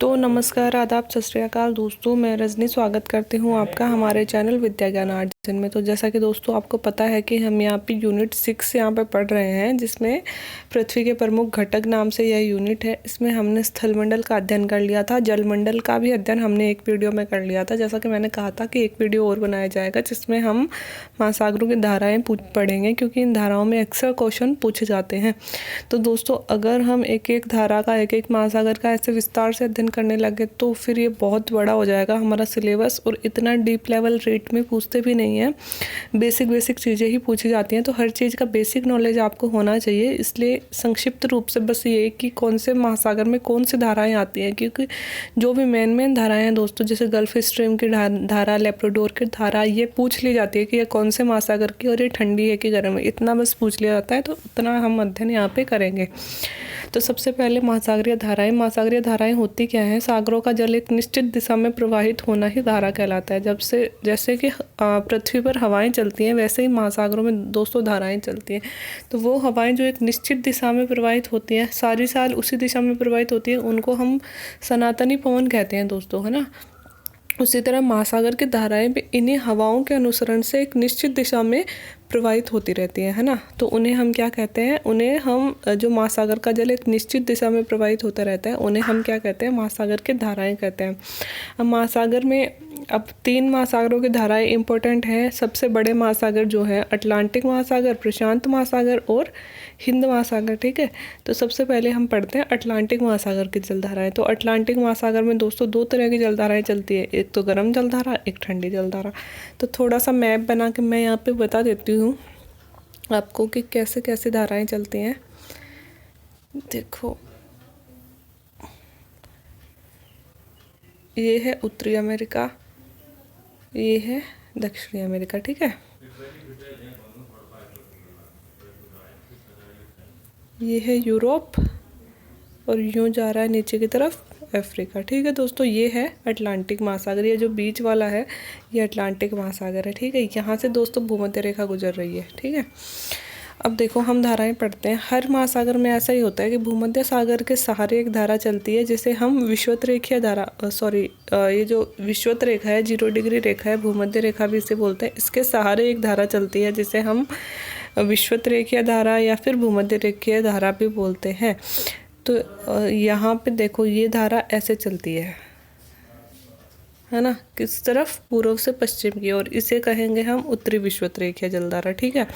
तो नमस्कार, आदाब, सत श्री अकाल दोस्तों। मैं रजनी स्वागत करती हूँ आपका हमारे चैनल विद्या ज्ञान आर्जन में। तो जैसा कि दोस्तों आपको पता है कि हम यहाँ पे यूनिट 6 यहाँ पे पढ़ रहे हैं, जिसमें पृथ्वी के प्रमुख घटक नाम से यह यूनिट है। इसमें हमने स्थलमंडल का अध्ययन कर लिया था, जलमंडल का भी अध्ययन हमने एक वीडियो में कर लिया था। जैसा कि मैंने कहा था कि एक वीडियो और बनाया जाएगा जिसमें हम महासागरों की धाराएँ पढ़ेंगे, क्योंकि इन धाराओं में अक्सर क्वेश्चन पूछे जाते हैं। तो दोस्तों अगर हम एक एक धारा का, एक एक महासागर का ऐसे विस्तार से अध्ययन करने लगे तो फिर ये बहुत बड़ा हो जाएगा हमारा सिलेबस, और इतना डीप लेवल रेट में पूछते भी नहीं है, बेसिक चीज़ें ही पूछी जाती हैं। तो हर चीज़ का बेसिक नॉलेज आपको होना चाहिए। इसलिए संक्षिप्त रूप से बस ये कि कौन से महासागर में कौन सी धाराएं आती हैं, क्योंकि जो भी मेन धाराएं हैं दोस्तों, जैसे गल्फ स्ट्रीम की धारा, लेब्राडोर की धारा, ये पूछ ली जाती है कि ये कौन से महासागर की और ये ठंडी है कि गर्म है, इतना बस पूछ लिया जाता है। तो उतना हम अध्ययन यहाँ पे करेंगे। तो सबसे पहले महासागरीय धाराएं होती क्या हैं? सागरों का जल एक निश्चित दिशा में प्रवाहित होना ही धारा कहलाता है। जैसे कि पृथ्वी पर हवाएं चलती हैं, वैसे ही महासागरों में दोस्तों धाराएं चलती हैं। तो वो हवाएं जो एक निश्चित दिशा में प्रवाहित होती हैं, सारी साल उसी दिशा में प्रवाहित होती हैं, उनको हम सनातनी पवन कहते हैं दोस्तों, है ना। उसी तरह महासागर की धाराएं भी इन्हीं हवाओं के अनुसरण से एक निश्चित दिशा में प्रवाहित होती रहती है ना। तो उन्हें हम क्या कहते हैं? उन्हें हम, जो महासागर का जल एक निश्चित दिशा में प्रवाहित होता रहता है, उन्हें हम क्या कहते हैं? महासागर की धाराएं कहते हैं। अब महासागर में अब 3 महासागरों की धाराएं इंपॉर्टेंट हैं। सबसे बड़े महासागर जो है अटलांटिक महासागर, प्रशांत महासागर और हिंद महासागर, ठीक है। तो सबसे पहले हम पढ़ते हैं अटलांटिक महासागर की जलधाराएं। तो अटलांटिक महासागर में दोस्तों 2 तरह की जलधाराएं चलती है, एक तो गर्म जलधारा, एक ठंडी जलधारा। तो थोड़ा सा मैप बना के मैं यहाँ पे बता देती हूँ आपको कि कैसे कैसे धाराएं चलती हैं। देखो, ये है उत्तरी अमेरिका, ये है दक्षिणी अमेरिका, ठीक है। ये है यूरोप और यूं जा रहा है नीचे की तरफ अफ्रीका, ठीक है दोस्तों। ये है अटलांटिक महासागर, ये जो बीच वाला है ये अटलांटिक महासागर है, ठीक है। यहाँ से दोस्तों भूमध्य रेखा गुजर रही है, ठीक है। अब देखो हम धाराएं पढ़ते हैं। हर महासागर में ऐसा ही होता है कि भूमध्य सागर के सहारे एक धारा चलती है, जिसे हम विषुवतरेखीय धारा, ये जो विषुवत रेखा है, 0 डिग्री रेखा है, भूमध्य रेखा भी इसे बोलते हैं, इसके सहारे एक धारा चलती है जिसे हम विषुवतरेखीय धारा या फिर भूमध्य रेखीय धारा भी बोलते हैं। तो यहाँ पे देखो ये धारा ऐसे चलती है ना, किस तरफ? पूर्व से पश्चिम की ओर। इसे कहेंगे हम उत्तरी विषुवतरेखीय जलधारा, ठीक है।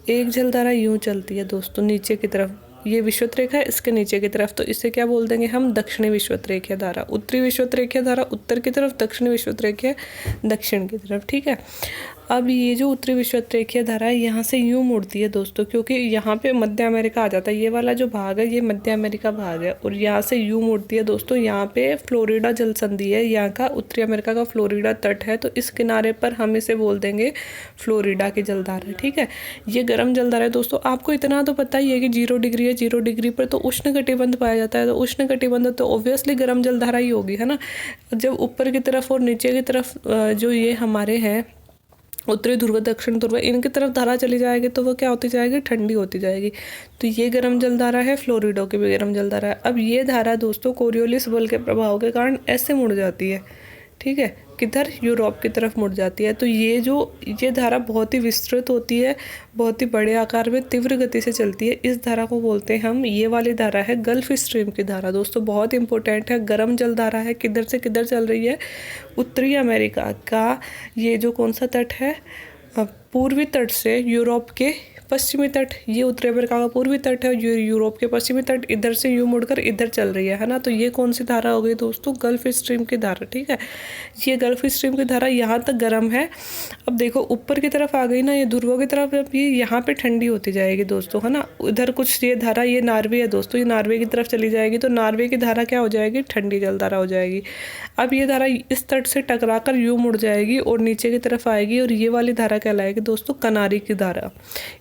एक जलधारा यूं चलती है दोस्तों नीचे की तरफ, ये विषुवत रेखा है, इसके नीचे की तरफ, तो इसे क्या बोल देंगे हम? दक्षिणी विषुवतरेखीय धारा। उत्तरी विषुवतरेखीय धारा उत्तर की तरफ, दक्षिणी विषुवतरेखीय दक्षिण की तरफ, ठीक है। अब ये जो उत्तरी विषुवतरेखीय धारा है यहाँ से यूं मुड़ती है दोस्तों, क्योंकि यहाँ पे मध्य अमेरिका आ जाता है। ये वाला जो भाग है ये मध्य अमेरिका भाग है, और यहाँ से यूं मुड़ती है दोस्तों। यहाँ पे फ्लोरिडा जल संधि है, यहाँ का उत्तरी अमेरिका का फ्लोरिडा तट है, तो इस किनारे पर हम इसे बोल देंगे फ्लोरिडा की जलधारा, ठीक है। ये गर्म जलधारा है दोस्तों। आपको इतना तो पता ही है कि 0 डिग्री है, 0 डिग्री पर तो उष्ण कटिबंध पाया जाता है, तो उष्ण कटिबंध तो ऑब्वियसली गर्म जलधारा ही होगी, है ना। जब ऊपर की तरफ और नीचे की तरफ जो ये हमारे हैं उत्तरी ध्रुव, दक्षिण ध्रुव, इनकी तरफ धारा चली जाएगी तो वो क्या होती जाएगी? ठंडी होती जाएगी। तो ये गर्म जलधारा है, फ्लोरिडा की भी गर्म जलधारा है। अब ये धारा दोस्तों कोरियोलिस बल के प्रभाव के कारण ऐसे मुड़ जाती है, ठीक है। किधर? यूरोप की तरफ मुड़ जाती है। तो ये धारा बहुत ही विस्तृत होती है, बहुत ही बड़े आकार में तीव्र गति से चलती है। इस धारा को बोलते हैं हम, ये वाली धारा है गल्फ स्ट्रीम की धारा दोस्तों, बहुत इंपॉर्टेंट है। गर्म जल धारा है, किधर से किधर चल रही है? उत्तरी अमेरिका का ये जो कौन सा तट है, पूर्वी तट से यूरोप के पश्चिमी तट, ये उत्तरी अमेरिका का पूर्वी तट है, यूरोप के पश्चिमी तट, इधर से यूं मुड़कर इधर चल रही है ना। तो ये कौन सी धारा हो गई दोस्तों? गल्फ स्ट्रीम की धारा, ठीक है। ये गल्फ स्ट्रीम की धारा यहाँ तक गर्म है। अब देखो ऊपर की तरफ आ गई ना, ये ध्रुवों की तरफ, अब ये यहाँ पे ठंडी होती जाएगी दोस्तों, है ना। उधर कुछ ये धारा, ये नार्वे है दोस्तों, ये नार्वे की तरफ चली जाएगी, तो नार्वे की धारा क्या हो जाएगी? ठंडी जलधारा हो जाएगी। अब ये धारा इस तट से टकरा कर यूं मुड़ जाएगी और नीचे की तरफ आएगी, और ये वाली धारा कहलाएगी दोस्तों कनारी की धारा।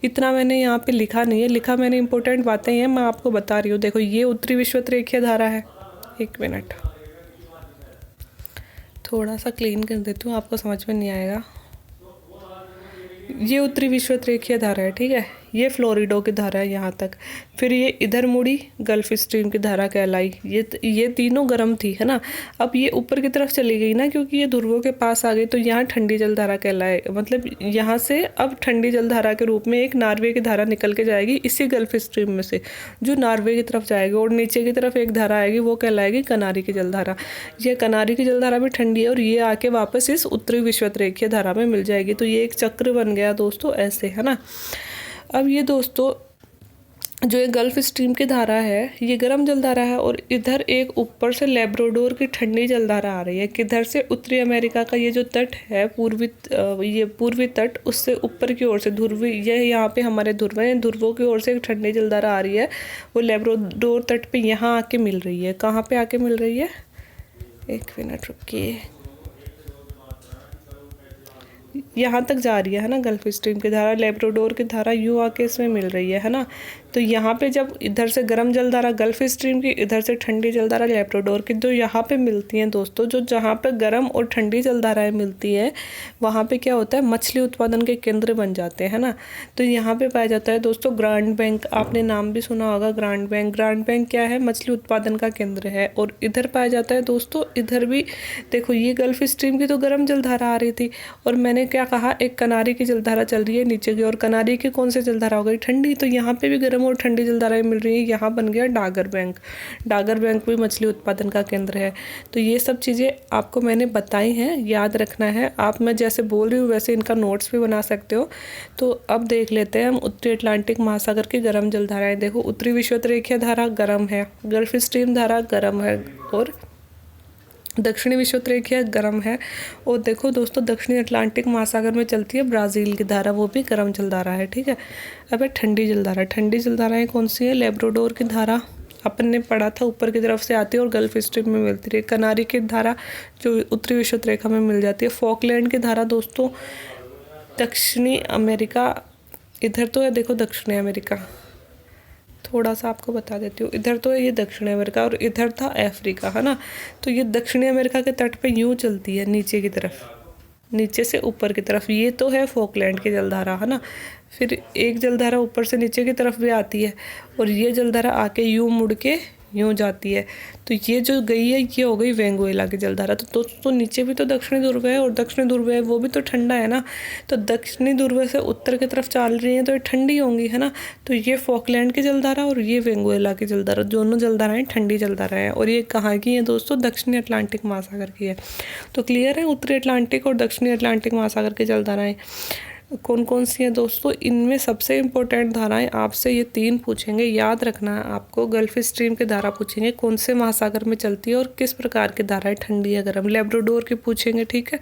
इतना मैंने यहाँ पे लिखा नहीं है, लिखा मैंने इंपॉर्टेंट बातें हैं, मैं आपको बता रही हूँ। देखो ये उत्तरी विषुवतरेखीय धारा है, 1 मिनट थोड़ा सा क्लीन कर देती हूँ, आपको समझ में नहीं आएगा। ये उत्तरी विषुवतरेखीय धारा है, ठीक है। ये फ्लोरिडो की धारा है यहाँ तक। फिर ये इधर मुड़ी, गल्फ स्ट्रीम की धारा कहलाई। ये तीनों गर्म थी, है ना। अब ये ऊपर की तरफ चली गई ना, क्योंकि ये ध्रुवों के पास आ गई, तो यहाँ ठंडी जलधारा कहलाए। मतलब यहाँ से अब ठंडी जलधारा के रूप में एक नॉर्वे की धारा निकल के जाएगी इसी गल्फ स्ट्रीम में से, जो नॉर्वे की तरफ जाएगी, और नीचे की तरफ एक धारा आएगी, वो कहलाएगी कनारी की जलधारा। ये कनारी की जलधारा भी ठंडी है, और ये आके वापस इस उत्तरी विषुवतरेखीय धारा में मिल जाएगी। तो ये एक चक्र बन गया दोस्तों, ऐसे, है ना। अब ये दोस्तों जो ये गल्फ स्ट्रीम की धारा है, ये गर्म जलधारा है, और इधर एक ऊपर से लेब्राडोर की ठंडी जलधारा आ रही है। किधर से? उत्तरी अमेरिका का ये जो तट है, पूर्वी तट, उससे ऊपर की ओर से ध्रुवी, ये यहाँ पे हमारे ध्रुव हैं, ध्रुवों की ओर से एक ठंडी जलधारा आ रही है, वो लेब्राडोर तट पे यहाँ आके मिल रही है। कहाँ पे आके मिल रही है? एक मिनट रुकिए, यहाँ तक जा रही है ना गल्फ स्ट्रीम की धारा, लेब्राडोर की धारा यूँ आके इसमें मिल रही है ना। तो यहाँ पे जब इधर से गर्म जलधारा गल्फ स्ट्रीम की, इधर से ठंडी जलधारा लेब्राडोर की, जो यहाँ पे मिलती हैं दोस्तों, जो जहाँ पे गर्म और ठंडी जलधाराएं मिलती हैं, वहाँ पे क्या होता है, मछली उत्पादन के केंद्र बन जाते हैं ना। तो यहाँ पे पाया जाता है दोस्तों ग्रांड बैंक, आपने नाम भी सुना होगा ग्रांड बैंक। ग्रांड बैंक क्या है? मछली उत्पादन का केंद्र है। और इधर पाया जाता है दोस्तों, इधर भी देखो, ये गल्फ स्ट्रीम की तो गर्म जलधारा आ रही थी, और मैंने क्या कहा, एक कनारी की जलधारा चल रही है नीचे की, और कनारी की कौन सी जलधारा हो गई? ठंडी। तो यहाँ पे भी गर्म और ठंडी जलधाराएं मिल रही है। यहाँ बन गया डागर बैंक। डागर बैंक भी मछली उत्पादन का केंद्र है। तो ये सब चीज़ें आपको मैंने बताई हैं, याद रखना है। आप, मैं जैसे बोल रही हूँ वैसे इनका नोट्स भी बना सकते हो। तो अब देख लेते हैं हम उत्तरी अटलांटिक महासागर की गर्म जलधाराएं। देखो, उत्तरी विषुवतरेखीय धारा गर्म है, गल्फ स्ट्रीम धारा गर्म है, और दक्षिणी विषुवतरेखीय गर्म है। और देखो दोस्तों, दक्षिणी अटलांटिक महासागर में चलती है ब्राज़ील की धारा, वो भी गर्म जलधारा है, ठीक है। अब है ठंडी जलधारा। ठंडी जलधाराएं कौन सी है? लेब्राडोर की धारा, अपन ने पढ़ा था, ऊपर की तरफ से आती है और गल्फ स्ट्रीम में मिलती है। कनारी की धारा जो उत्तरी विषुवतरेखा में मिल जाती है। फॉकलैंड की धारा दोस्तों दक्षिणी अमेरिका, इधर तो है देखो दक्षिणी अमेरिका, थोड़ा सा आपको बता देती हूँ। इधर तो है ये दक्षिणी अमेरिका, और इधर था अफ्रीका, है ना। तो ये दक्षिणी अमेरिका के तट पे यूँ चलती है नीचे की तरफ, नीचे से ऊपर की तरफ। ये तो है फॉकलैंड की जलधारा, है ना। फिर एक जलधारा ऊपर से नीचे की तरफ भी आती है, और ये जलधारा आके यूँ मुड़ के यूँ जाती है। तो ये जो गई है, ये हो गई वेंगुएला की जलधारा। तो दोस्तों नीचे भी तो दक्षिणी ध्रुव है, और दक्षिणी ध्रुव है वो भी तो ठंडा है ना। तो दक्षिणी ध्रुव से उत्तर की तरफ चल रही हैं, तो ये ठंडी होंगी, है ना। तो ये फॉकलैंड की जलधारा और ये वेंगुएला की जलधारा, दोनों जलधाराएं ठंडी जलधाराएं हैं। और ये कहाँ की हैं दोस्तों? दक्षिणी अटलांटिक महासागर की है। तो क्लियर है, उत्तरी अटलांटिक और दक्षिणी अटलांटिक महासागर की जलधाराएं कौन कौन सी हैं दोस्तों? इनमें सबसे इम्पोर्टेंट धाराएं आपसे ये 3 पूछेंगे, याद रखना है आपको। गल्फ स्ट्रीम की धारा पूछेंगे, कौन से महासागर में चलती है और किस प्रकार की धाराएं, ठंडी या गर्म। लेब्राडोर की पूछेंगे, ठीक है।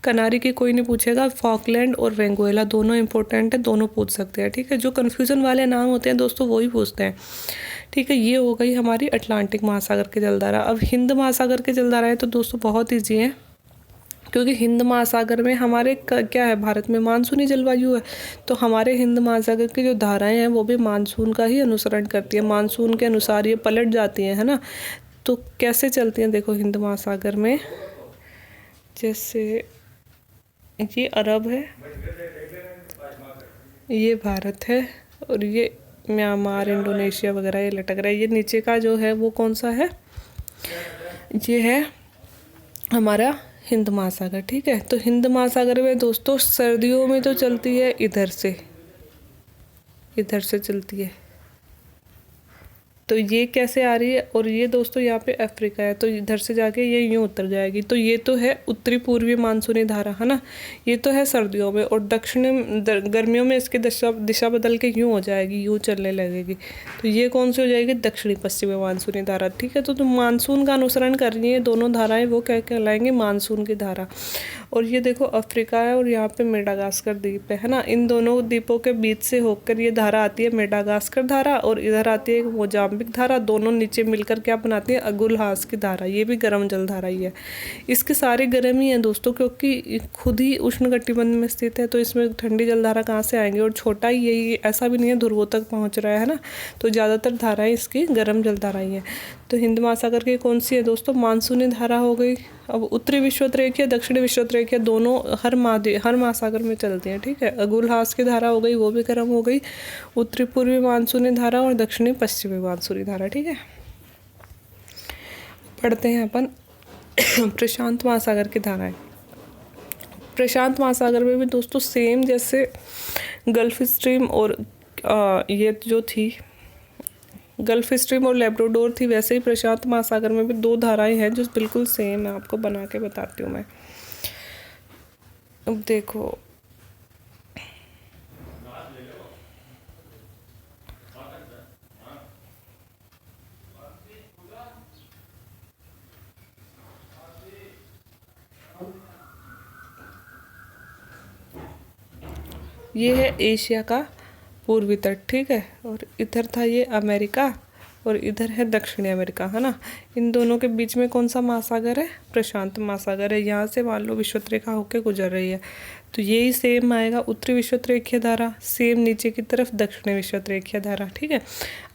कनारी की कोई नहीं पूछेगा। फॉकलैंड और वेंगुएला दोनों इंपॉर्टेंट है, दोनों पूछ सकते हैं, ठीक है। जो कन्फ्यूज़न वाले नाम होते हैं दोस्तों वही पूछते हैं, ठीक है। ये हो गई हमारी अटलांटिक महासागर की जलधारा। अब हिंद महासागर की जलधाराएँ तो दोस्तों बहुत ईजी हैं, क्योंकि हिंद महासागर में हमारे क्या है, भारत में मानसूनी जलवायु है। तो हमारे हिंद महासागर की जो धाराएं हैं वो भी मानसून का ही अनुसरण करती है, मानसून के अनुसार ये पलट जाती हैं, है ना। तो कैसे चलती हैं देखो हिंद महासागर में, जैसे ये अरब है, ये भारत है, और ये म्यांमार, इंडोनेशिया वगैरह ये लटक रहा है। ये नीचे का जो है वो कौन सा है? ये है हमारा हिंद महासागर, ठीक है। तो हिंद महासागर में दोस्तों सर्दियों में तो चलती है इधर से चलती है। तो ये कैसे आ रही है? और ये दोस्तों यहाँ पे अफ्रीका है, तो इधर से जाके ये यूँ उतर जाएगी। तो ये तो है उत्तरी पूर्वी मानसूनी धारा, है ना। ये तो है सर्दियों में, और गर्मियों में इसकी दिशा बदल के यूँ हो जाएगी, यूँ चलने लगेगी। तो ये कौन सी हो जाएगी? दक्षिणी पश्चिमी मानसूनी धारा, ठीक है। तो मानसून का अनुसरण कर रही है दोनों धाराएँ, वो क्या कहलाएंगे? मानसून की धारा। और ये देखो अफ्रीका है, और यहाँ पे मेडागास्कर द्वीप है ना। इन दोनों द्वीपों के बीच से होकर ये धारा आती है, मेडागास्कर धारा, और इधर आती है मोजाम्बिक धारा। दोनों नीचे मिलकर क्या बनाती है? अगुलहास की धारा। ये भी गर्म जलधारा ही है। इसके सारे गर्म ही हैं दोस्तों, क्योंकि खुद ही उष्णकटिबंध में स्थित है, तो इसमें ठंडी जलधारा कहाँ से आएंगे? और छोटा ही यही, ऐसा भी नहीं है ध्रुवों तक पहुँच रहा है ना। तो ज़्यादातर धाराएँ इसकी गर्म जलधारा ही है। तो हिंद महासागर की कौन सी है दोस्तों? मानसूनी धारा हो गई। अब उत्तरी विषुवतरेखीय, दक्षिणी विषुवतरेखीय रेखा दोनों हर महासागर में चलती हैं। ठीक है, अगुलहास की धारा हो गई, वो भी गर्म हो गई, उत्तरी पूर्वी मानसूनी धारा और दक्षिणी पश्चिमी मानसूनी धारा। ठीक है, पढ़ते हैं अपन प्रशांत महासागर की धाराएं। प्रशांत महासागर में भी दोस्तों सेम जैसे गल्फ स्ट्रीम और ये जो थी गल्फ स्ट्रीम और लैब्राडोर थी, वैसे ही प्रशांत महासागर में भी दो धाराएं हैं जो बिल्कुल सेम है। आपको बना के बताती हूँ मैं। अब देखो, ये है एशिया का पूर्वी तट। ठीक है, और इधर था ये अमेरिका और इधर है दक्षिणी अमेरिका, है ना। इन दोनों के बीच में कौन सा महासागर है? प्रशांत महासागर है। यहाँ से मान लो विषुवत रेखा होकर गुजर रही है, तो यही सेम आएगा उत्तरी विषुवत रेखीय धारा, सेम नीचे की तरफ दक्षिणी विषुवत रेखीय धारा। ठीक है,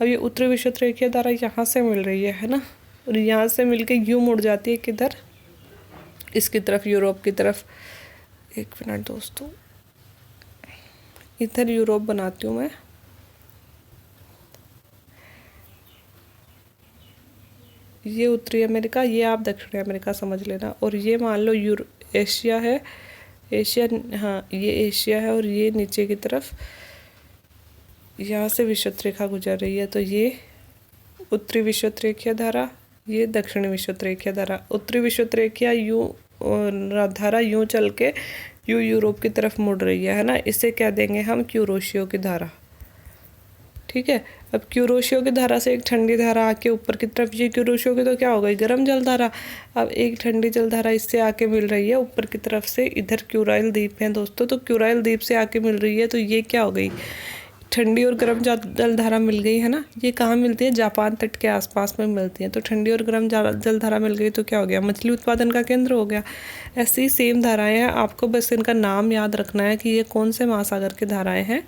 अब ये उत्तरी विषुवत रेखीय धारा यहाँ से मिल रही है ना, और यहाँ से मिलके यूँ मुड़ जाती है किधर? इसकी तरफ, यूरोप की तरफ। एक मिनट दोस्तों, इधर यूरोप बनाती हूँ मैं। ये उत्तरी अमेरिका, ये आप दक्षिणी अमेरिका समझ लेना। और ये मान लो एशिया है, एशिया, हाँ ये एशिया है, और ये नीचे की तरफ यहाँ से विषुवत रेखा गुजर रही है, तो ये उत्तरी विषुवत रेखीय धारा, ये दक्षिणी विषुवत रेखीय धारा। उत्तरी विषुवत रेखीय यूँ धारा यूँ चल के यूरोप की तरफ मुड़ रही है ना, इसे क्या देंगे हम? क्यूरोशियो की धारा। ठीक है, अब क्यूरोशियो की धारा से एक ठंडी धारा आके ऊपर की तरफ, ये क्यूरोशियो की तो क्या हो गई? गर्म जल धारा। अब एक ठंडी जल धारा इससे आके मिल रही है ऊपर की तरफ से, इधर क्यूराइल द्वीप है दोस्तों, तो क्यूराइल द्वीप से आके मिल रही है, तो ये क्या हो गई? ठंडी और गर्म जल धारा मिल गई, है ना। ये कहाँ मिलती है? जापान तट के आसपास में मिलती है। तो ठंडी और गर्म जल धारा मिल गई तो क्या हो गया? मछली उत्पादन का केंद्र हो गया। ऐसी सेम धाराएं हैं, आपको बस इनका नाम याद रखना है कि ये कौन से महासागर की धाराएं हैं।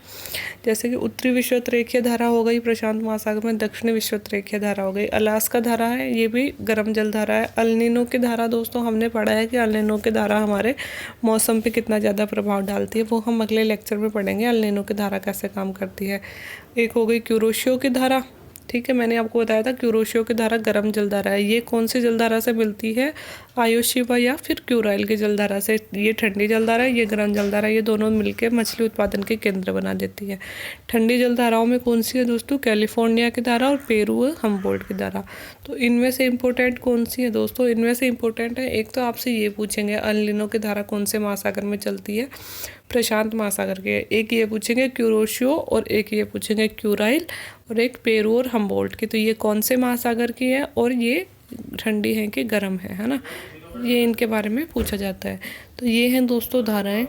जैसे कि उत्तरी विषुवत रेखीय धारा हो गई प्रशांत महासागर में, दक्षिणी विषुवत रेखीय धारा हो गई, अलास्का धारा है, ये भी गर्म जल धारा है। अल नीनो की धारा दोस्तों हमने पढ़ा है कि अल नीनो की धारा हमारे मौसम पे कितना ज़्यादा प्रभाव डालती है, वो हम अगले लेक्चर में पढ़ेंगे अल नीनो की धारा कैसे काम करती है। एक हो गई क्यूरोशियो की धारा। ठीक है, मैंने आपको बताया था क्यूरोशियो की धारा गर्म जलधारा है। ये कौन सी जलधारा से मिलती है? आयोशिवा या फिर क्यूराइल की जलधारा से। ये ठंडी जलधारा है, ये गर्म जलधारा, ये दोनों मिलकर मछली उत्पादन के केंद्र बना देती है। ठंडी जलधाराओं में कौन सी है दोस्तों? कैलिफोर्निया की धारा और पेरू हम्बोल्ट की धारा। तो इनमें से इम्पोर्टेंट कौन सी है दोस्तों? इनमें से इम्पोर्टेंट है, एक तो आपसे ये पूछेंगे अल नीनो की धारा कौन से महासागर में चलती है? प्रशांत महासागर के। एक ये पूछेंगे क्यूरोशियो और एक ये पूछेंगे क्यूराइल और एक पेरू और हम्बोल्ट की। तो ये कौन से महासागर की है और ये ठंडी है कि गर्म है ना, ये इनके बारे में पूछा जाता है। तो ये हैं दोस्तों धाराएं।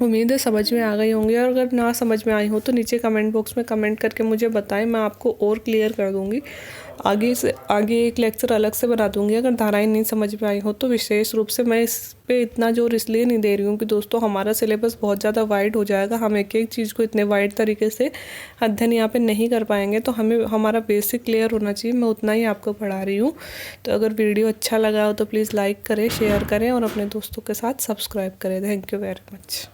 उम्मीद है समझ में आ गई होंगी, और अगर ना समझ में आई हो तो नीचे कमेंट बॉक्स में कमेंट करके मुझे बताएं, मैं आपको और क्लियर कर दूंगी। आगे एक लेक्चर अलग से बना दूंगी। अगर धाराएं नहीं समझ में आई हो तो विशेष रूप से मैं इस पे इतना जोर इसलिए नहीं दे रही हूँ कि दोस्तों हमारा सिलेबस बहुत ज़्यादा वाइड हो जाएगा, हम एक एक चीज़ को इतने वाइड तरीके से अध्ययन यहाँ पे नहीं कर पाएंगे, तो हमें हमारा बेसिक क्लियर होना चाहिए। मैं उतना ही आपको पढ़ा रही हूँ। तो अगर वीडियो अच्छा लगा हो तो प्लीज़ लाइक करें, शेयर करें और अपने दोस्तों के साथ सब्सक्राइब करें। Thank you very much.